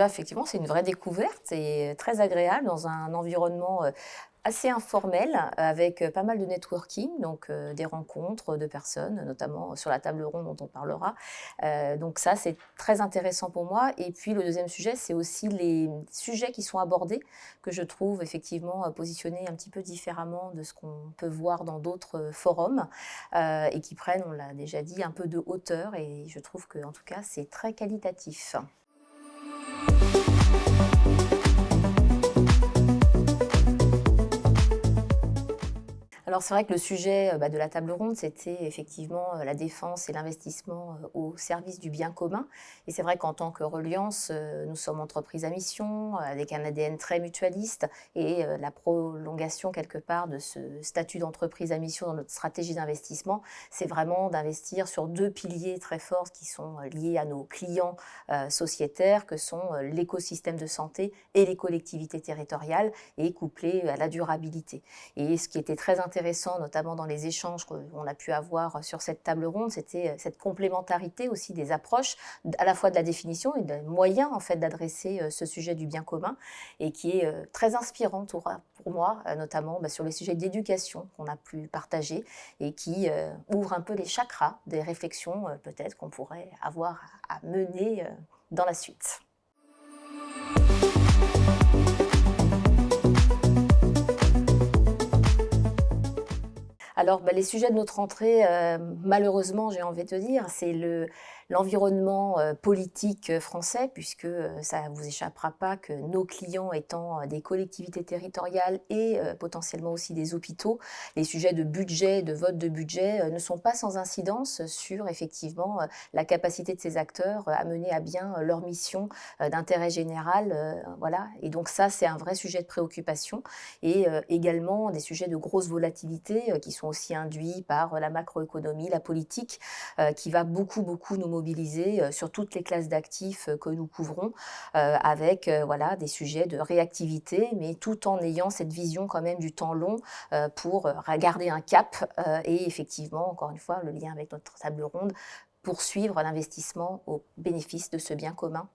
déjà, effectivement, c'est une vraie découverte et très agréable dans un environnement, assez informel avec, pas mal de networking, donc des rencontres de personnes, notamment sur la table ronde dont on parlera. Donc ça, c'est très intéressant pour moi et puis le deuxième sujet, c'est aussi les sujets qui sont abordés, que je trouve effectivement, positionnés un petit peu différemment de ce qu'on peut voir dans d'autres, forums, et qui prennent, on l'a déjà dit, un peu de hauteur et je trouve qu'en tout cas, c'est très qualitatif. Alors c'est vrai que le sujet, de la table ronde, c'était effectivement, la défense et l'investissement, au service du bien commun et c'est vrai qu'en tant que Reliance, nous sommes entreprise à mission, avec un ADN très mutualiste et la prolongation quelque part de ce statut d'entreprise à mission dans notre stratégie d'investissement, c'est vraiment d'investir sur 2 piliers très forts qui sont, liés à nos clients, sociétaires que sont, l'écosystème de santé et les collectivités territoriales et couplés à la durabilité. Et ce qui était très intéressant, notamment dans les échanges qu'on a pu avoir sur cette table ronde, c'était cette complémentarité aussi des approches, à la fois de la définition et des moyens en fait d'adresser ce sujet du bien commun, et qui est très inspirante pour moi, notamment sur les sujets d'éducation qu'on a pu partager et qui ouvre un peu les chakras des réflexions peut-être qu'on pourrait avoir à mener dans la suite. Alors, les sujets de notre entrée, malheureusement, j'ai envie de te dire, c'est l'environnement, politique, français puisque, ça ne vous échappera pas que nos clients étant, des collectivités territoriales et potentiellement aussi des hôpitaux, les sujets de budget, de vote de budget, ne sont pas sans incidence sur effectivement, la capacité de ces acteurs, à mener à bien, leur mission, d'intérêt général, voilà et donc ça, c'est un vrai sujet de préoccupation et également des sujets de grosse volatilité, qui sont aussi induits par la macroéconomie, la politique, qui va beaucoup, beaucoup nous mobiliser, sur toutes les classes d'actifs, que nous couvrons, avec, voilà, des sujets de réactivité, mais tout en ayant cette vision quand même du temps long, pour, garder un cap, et effectivement, encore une fois, le lien avec notre table ronde, poursuivre l'investissement au bénéfice de ce bien commun